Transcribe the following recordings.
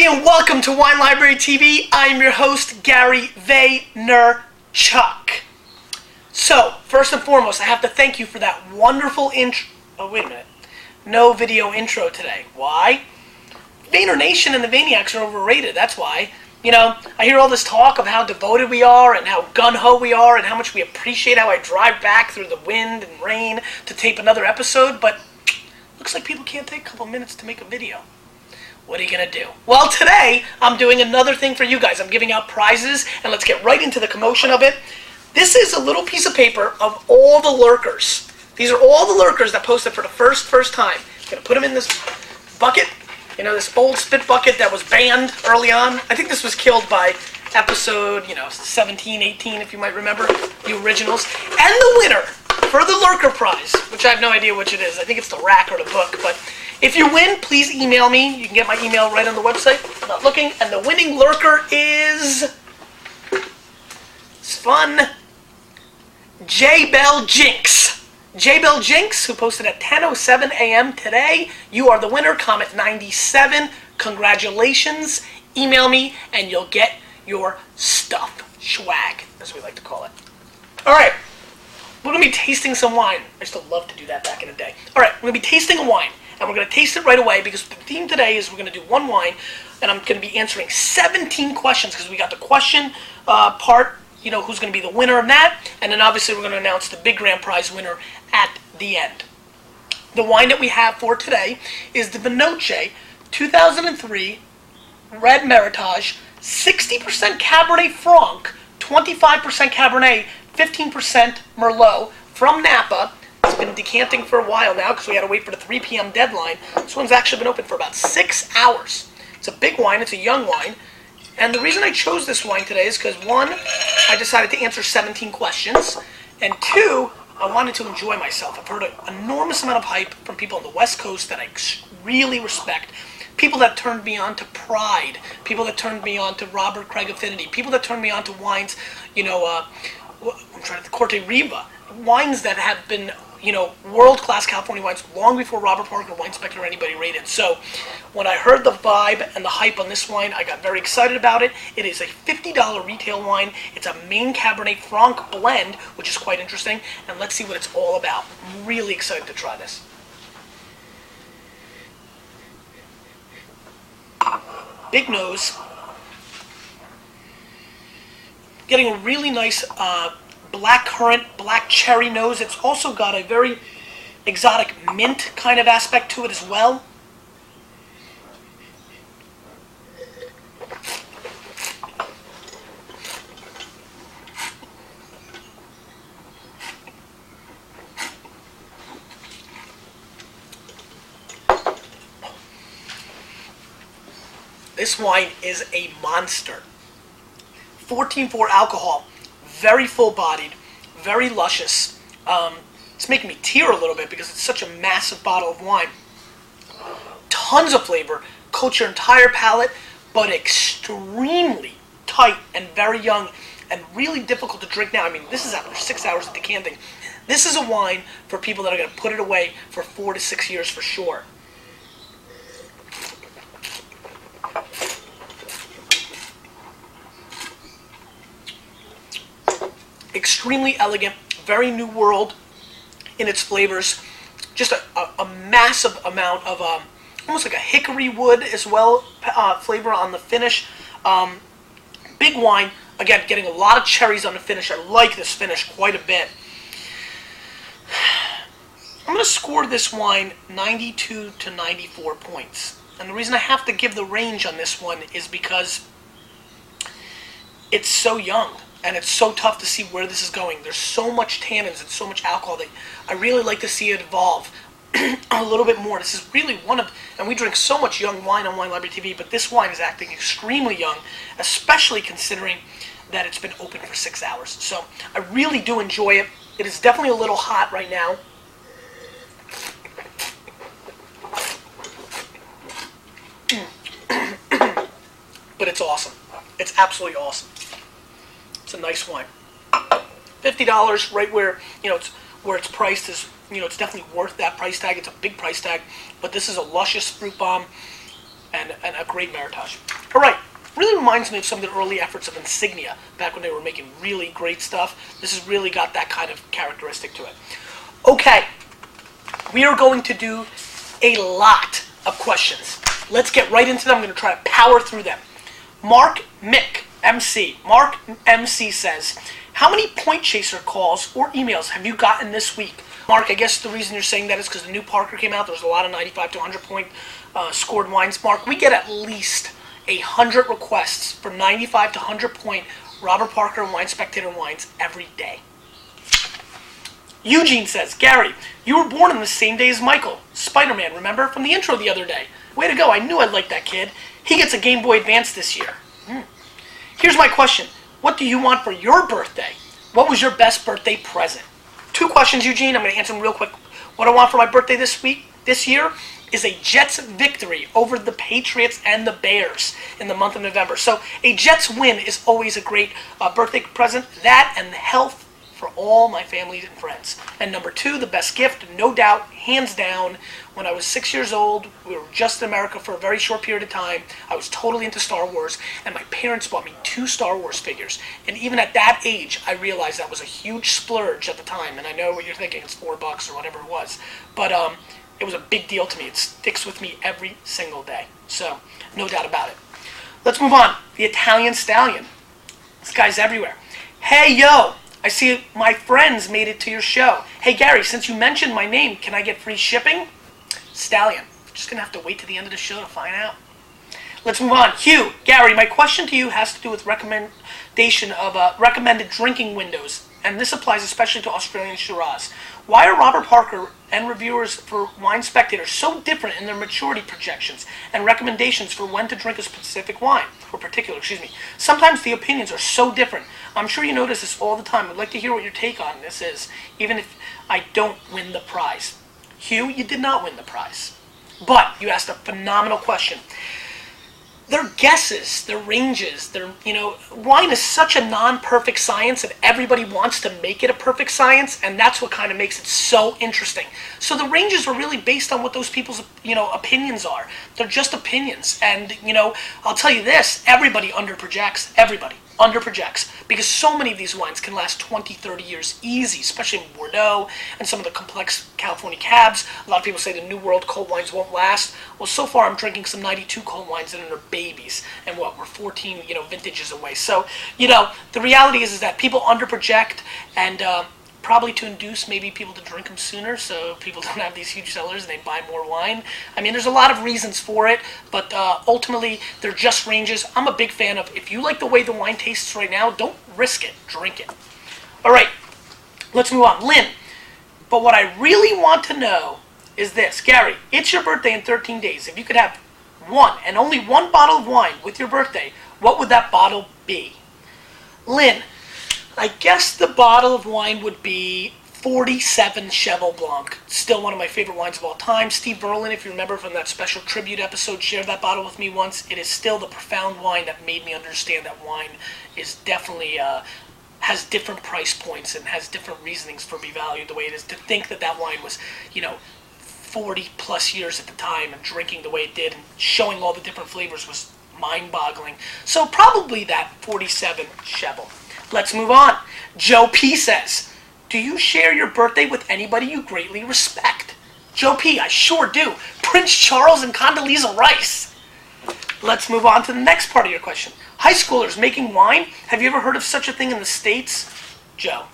everybody, and welcome to Wine Library TV. I'm your host, Gary Vaynerchuk. So, first and foremost, I have to thank you for that wonderful intro. Oh, wait a minute. No video intro today. Why? Vayner Nation and the Vayniacs are overrated, that's why. You know, I hear all this talk of how devoted we are and how gun-ho we are and how much we appreciate how I drive back through the wind and rain to tape another episode, but looks like people can't take a couple minutes to make a video. What are you going to do? Well, today, I'm doing another thing for you guys. I'm giving out prizes, and let's get right into the commotion of it. This is a little piece of paper of all the lurkers. These are all the lurkers that posted for the first time. I'm going to put them in this bucket, you know, this old spit bucket that was banned early on. I think this was killed by episode, 17, 18, if you might remember, the originals. And the winner for the Lurker prize, which I have no idea which it is. I think it's the rack or the book, but if you win, please email me. You can get my email right on the website. I'm not looking. And the winning lurker is... It's fun. J-Bell Jinx. J-Bell Jinx, who posted at 10:07 a.m. today. You are the winner. Comment 97. Congratulations. Email me, and you'll get your stuff. Swag, as we like to call it. All right. We're going to be tasting some wine. I used to love to do that back in the day. All right. We're going to be tasting a wine. And we're going to taste it right away because the theme today is we're going to do one wine, and I'm going to be answering 17 questions because we got the question part, who's going to be the winner of that, and then obviously we're going to announce the big grand prize winner at the end. The wine that we have for today is the Noche 2003 Red Meritage, 60% Cabernet Franc, 25% Cabernet, 15% Merlot from Napa. It's been decanting for a while now because we had to wait for the 3 p.m. deadline. This one's actually been open for about 6 hours. It's a big wine. It's a young wine. And the reason I chose this wine today is because, one, I decided to answer 17 questions. And two, I wanted to enjoy myself. I've heard an enormous amount of hype from people on the West Coast that I really respect. People that turned me on to Pride. People that turned me on to Robert Craig Affinity. People that turned me on to wines, Corte Riva. Wines that have been... world-class California wines long before Robert Parker, Wine Spectator, or anybody rated. So when I heard the vibe and the hype on this wine, I got very excited about it. It is a $50 retail wine. It's a Maine Cabernet Franc blend, which is quite interesting. And let's see what it's all about. I'm really excited to try this. Big nose. Getting a really nice... black currant, black cherry nose. It's also got a very exotic mint kind of aspect to it as well. This wine is a monster. 14.4 alcohol. Very full-bodied, very luscious. It's making me tear a little bit because it's such a massive bottle of wine. Tons of flavor, coats your entire palate, but extremely tight and very young and really difficult to drink now. I mean, this is after 6 hours of decanting. This is a wine for people that are going to put it away for 4 to 6 years for sure. Extremely elegant, very new world in its flavors. Just a massive amount of almost like a hickory wood as well flavor on the finish. Big wine, again, getting a lot of cherries on the finish. I like this finish quite a bit. I'm going to score this wine 92 to 94 points. And the reason I have to give the range on this one is because it's so young. And it's so tough to see where this is going. There's so much tannins and so much alcohol that I really like to see it evolve a little bit more. This is really and we drink so much young wine on Wine Library TV, but this wine is acting extremely young, especially considering that it's been open for 6 hours. So I really do enjoy it. It is definitely a little hot right now. But it's awesome. It's absolutely awesome. It's a nice wine. $50, right where it's priced is it's definitely worth that price tag. It's a big price tag, but this is a luscious fruit bomb. and a great Meritage. All right. Really reminds me of some of the early efforts of Insignia, back when they were making really great stuff. This has really got that kind of characteristic to it. Okay, we are going to do a lot of questions. Let's get right into them. I'm going to try to power through them. Mark MC says, how many Point Chaser calls or emails have you gotten this week? Mark, I guess the reason you're saying that is because the new Parker came out. There's a lot of 95 to 100 point scored wines. Mark, we get at least 100 requests for 95 to 100 point Robert Parker and Wine Spectator wines every day. Eugene says, Gary, you were born on the same day as Michael, Spider-Man, remember? From the intro the other day. Way to go, I knew I'd like that kid. He gets a Game Boy Advance this year. Here's my question. What do you want for your birthday? What was your best birthday present? 2 questions, Eugene. I'm going to answer them real quick. What I want for my birthday this year, is a Jets victory over the Patriots and the Bears in the month of November. So a Jets win is always a great birthday present. That and health for all my family and friends. And number 2, the best gift, no doubt, hands down, when I was 6 years old, we were just in America for a very short period of time. I was totally into Star Wars, and my parents bought me 2 Star Wars figures. And even at that age, I realized that was a huge splurge at the time. And I know what you're thinking, it's $4 or whatever it was. But it was a big deal to me. It sticks with me every single day. So, no doubt about it. Let's move on. The Italian Stallion. This guy's everywhere. Hey, yo! I see my friends made it to your show. Hey, Gary, since you mentioned my name, can I get free shipping? Stallion. Just going to have to wait to the end of the show to find out. Let's move on. Hugh. Gary, my question to you has to do with recommendation of recommended drinking windows. And this applies especially to Australian Shiraz. Why are Robert Parker and reviewers for Wine Spectator so different in their maturity projections and recommendations for when to drink a specific wine, or particular, Sometimes the opinions are so different. I'm sure you notice this all the time. I'd like to hear what your take on this is, even if I don't win the prize. Hugh, you did not win the prize. But you asked a phenomenal question. They're guesses, they're ranges, wine is such a non-perfect science and everybody wants to make it a perfect science, and that's what kind of makes it so interesting. So the ranges are really based on what those people's, opinions are. They're just opinions, and, I'll tell you this, everybody underprojects, because so many of these wines can last 20, 30 years easy, especially in Bordeaux and some of the complex California cabs. A lot of people say the New World cold wines won't last. Well, so far I'm drinking some 92 cold wines that are babies, and we're 14, vintages away. So, the reality is that people underproject, and probably to induce maybe people to drink them sooner, so people don't have these huge cellars and they buy more wine. I mean, there's a lot of reasons for it, but ultimately, they're just ranges. I'm a big fan of, if you like the way the wine tastes right now, don't risk it, drink it. All right, let's move on. Lynn, but what I really want to know is this. Gary, it's your birthday in 13 days. If you could have one and only one bottle of wine with your birthday, what would that bottle be? Lynn, I guess the bottle of wine would be 47 Cheval Blanc. Still one of my favorite wines of all time. Steve Berlin, if you remember from that special tribute episode, shared that bottle with me once. It is still the profound wine that made me understand that wine is definitely has different price points and has different reasonings for being valued the way it is. To think that that wine was, 40 plus years at the time and drinking the way it did and showing all the different flavors was mind-boggling. So probably that 47 Cheval. Let's move on. Joe P says, do you share your birthday with anybody you greatly respect? Joe P, I sure do. Prince Charles and Condoleezza Rice. Let's move on to the next part of your question. High schoolers making wine? Have you ever heard of such a thing in the States? Joe,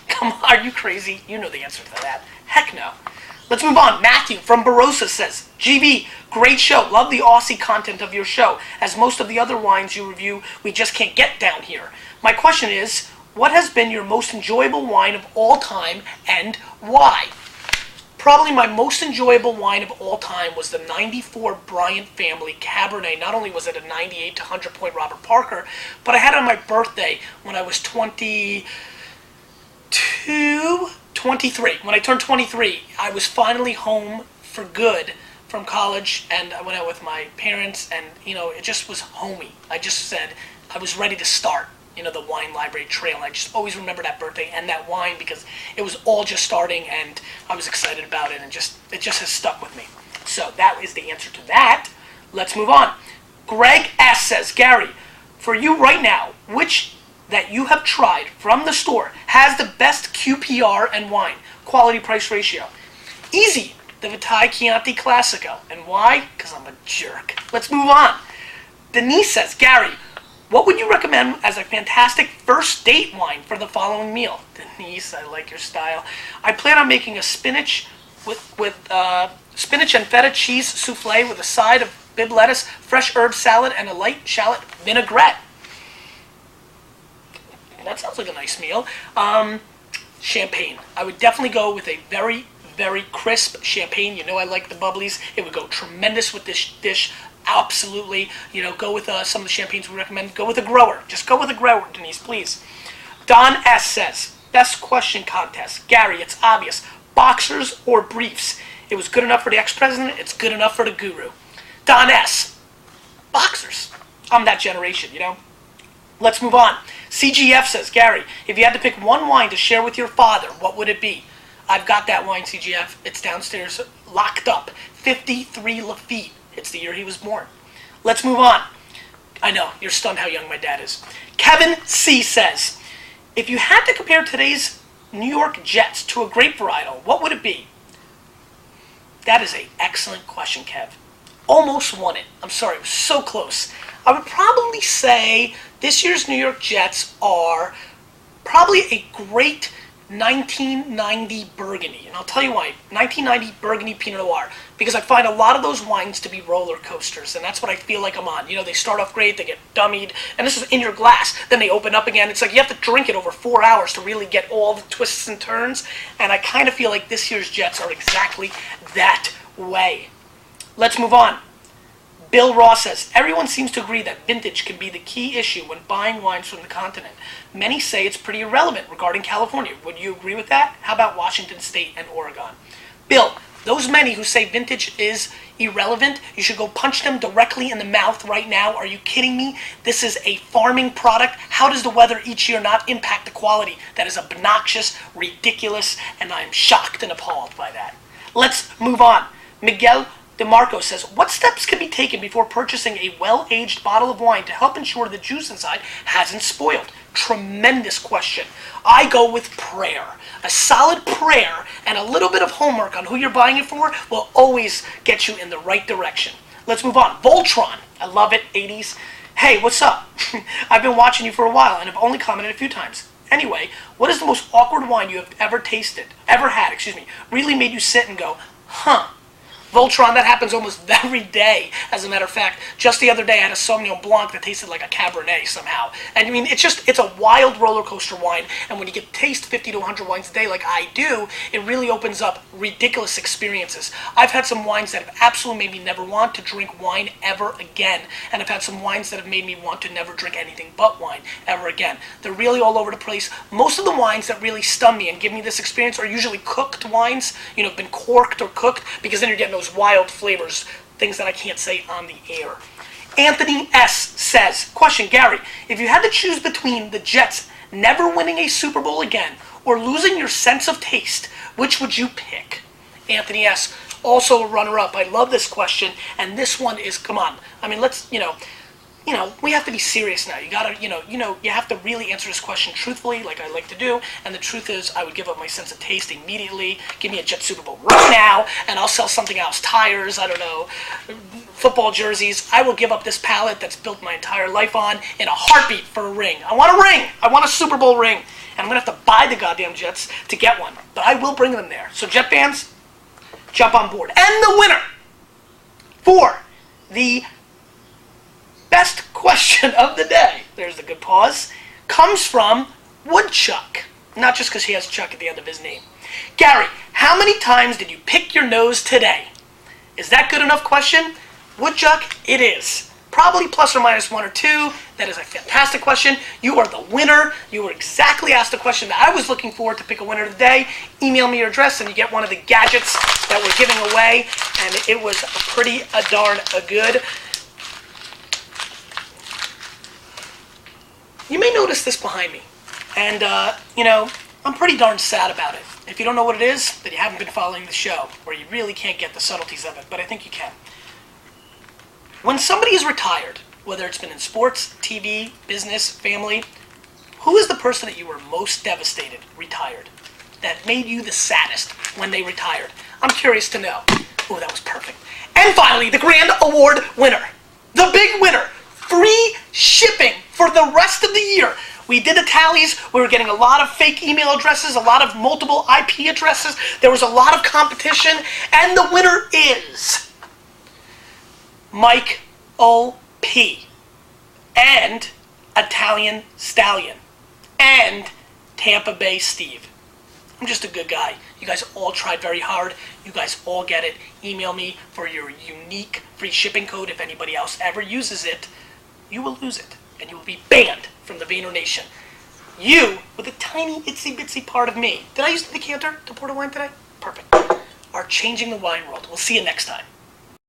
come on, are you crazy? You know the answer to that. Heck no. Let's move on. Matthew from Barossa says, GB, great show. Love the Aussie content of your show. As most of the other wines you review, we just can't get down here. My question is, what has been your most enjoyable wine of all time and why? Probably my most enjoyable wine of all time was the 94 Bryant Family Cabernet. Not only was it a 98 to 100 point Robert Parker, but I had it on my birthday when I was 23. When I turned 23, I was finally home for good from college, and I went out with my parents, and, it just was homey. I just said I was ready to start. The wine library trail. I just always remember that birthday and that wine because it was all just starting and I was excited about it, and it just has stuck with me. So that is the answer to that. Let's move on. Greg S. says, Gary, for you right now, which that you have tried from the store has the best QPR and wine, quality price ratio? Easy, the Vitae Chianti Classico. And why? Because I'm a jerk. Let's move on. Denise says, Gary, what would you recommend as a fantastic first date wine for the following meal? Denise, I like your style. I plan on making a spinach with spinach and feta cheese souffle with a side of bib lettuce, fresh herb salad, and a light shallot vinaigrette. That sounds like a nice meal. Champagne. I would definitely go with a very, very crisp champagne. You know I like the bubblies. It would go tremendous with this dish. Absolutely. Go with some of the champagnes we recommend. Go with a grower. Just go with a grower, Denise, please. Don S. says, best question contest. Gary, it's obvious. Boxers or briefs? It was good enough for the ex-president. It's good enough for the guru. Don S. Boxers. I'm that generation, Let's move on. CGF says, Gary, if you had to pick one wine to share with your father, what would it be? I've got that wine, CGF. It's downstairs, locked up. 53 Lafite. It's the year he was born. Let's move on. I know, you're stunned how young my dad is. Kevin C. says, if you had to compare today's New York Jets to a grape varietal, what would it be? That is an excellent question, Kev. Almost won it. I'm sorry, it was so close. I would probably say this year's New York Jets are probably a great 1990 Burgundy. And I'll tell you why. 1990 Burgundy Pinot Noir. Because I find a lot of those wines to be roller coasters. And that's what I feel like I'm on. They start off great, they get dummied. And this is in your glass. Then they open up again. It's like you have to drink it over 4 hours to really get all the twists and turns. And I kind of feel like this year's Jets are exactly that way. Let's move on. Bill Ross says, everyone seems to agree that vintage can be the key issue when buying wines from the continent. Many say it's pretty irrelevant regarding California. Would you agree with that? How about Washington State and Oregon? Bill, those many who say vintage is irrelevant, you should go punch them directly in the mouth right now. Are you kidding me? This is a farming product. How does the weather each year not impact the quality? That is obnoxious, ridiculous, and I am shocked and appalled by that. Let's move on. Miguel DeMarco says, what steps can be taken before purchasing a well-aged bottle of wine to help ensure the juice inside hasn't spoiled? Tremendous question. I go with prayer. A solid prayer and a little bit of homework on who you're buying it for will always get you in the right direction. Let's move on. Voltron. I love it, 80s. Hey, what's up? I've been watching you for a while and have only commented a few times. Anyway, what is the most awkward wine you have ever had, really made you sit and go, huh? Voltron, that happens almost every day, as a matter of fact. Just the other day, I had a Sauvignon Blanc that tasted like a Cabernet somehow. And it's a wild roller coaster wine. And when you get to taste 50 to 100 wines a day like I do, it really opens up ridiculous experiences. I've had some wines that have absolutely made me never want to drink wine ever again. And I've had some wines that have made me want to never drink anything but wine ever again. They're really all over the place. Most of the wines that really stun me and give me this experience are usually cooked wines, been corked or cooked, because then you're getting those wild flavors, things that I can't say on the air. Anthony S. says, question, Gary, if you had to choose between the Jets never winning a Super Bowl again or losing your sense of taste, which would you pick? Anthony S., also a runner-up. I love this question, and this one is, come on. Let's, we have to be serious now. You gotta, you have to really answer this question truthfully, like I like to do. And the truth is, I would give up my sense of taste immediately. Give me a Jet Super Bowl right now, and I'll sell something else. Tires, I don't know, football jerseys. I will give up this palate that's built my entire life on in a heartbeat for a ring. I want a ring. I want a Super Bowl ring. And I'm gonna have to buy the goddamn Jets to get one. But I will bring them there. So Jet fans, jump on board. And the winner for the best question of the day, there's a good pause, comes from Woodchuck. Not just because he has Chuck at the end of his name. Gary, how many times did you pick your nose today? Is that good enough question? Woodchuck, it is. Probably plus or minus one or two. That is a fantastic question. You are the winner. You were exactly asked the question that I was looking for to pick a winner today. Email me your address and you get one of the gadgets that we're giving away. And it was pretty darn good. You may notice this behind me, and, I'm pretty darn sad about it. If you don't know what it is, then you haven't been following the show, or you really can't get the subtleties of it, but I think you can. When somebody is retired, whether it's been in sports, TV, business, family, who is the person that you were most devastated retired? That made you the saddest when they retired? I'm curious to know. Oh, that was perfect. And finally, the grand award winner. The big winner. Free shipping for the rest of the year. We did the tallies. We were getting a lot of fake email addresses, a lot of multiple IP addresses. There was a lot of competition. And the winner is Mike O.P. and Italian Stallion and Tampa Bay Steve. I'm just a good guy. You guys all tried very hard. You guys all get it. Email me for your unique free shipping code. If anybody else ever uses it, you will lose it. And you will be banned from the Vayner Nation. You, with a tiny, itsy-bitsy part of me, did I use the decanter to pour the wine today? Perfect. Are changing the wine world. We'll see you next time.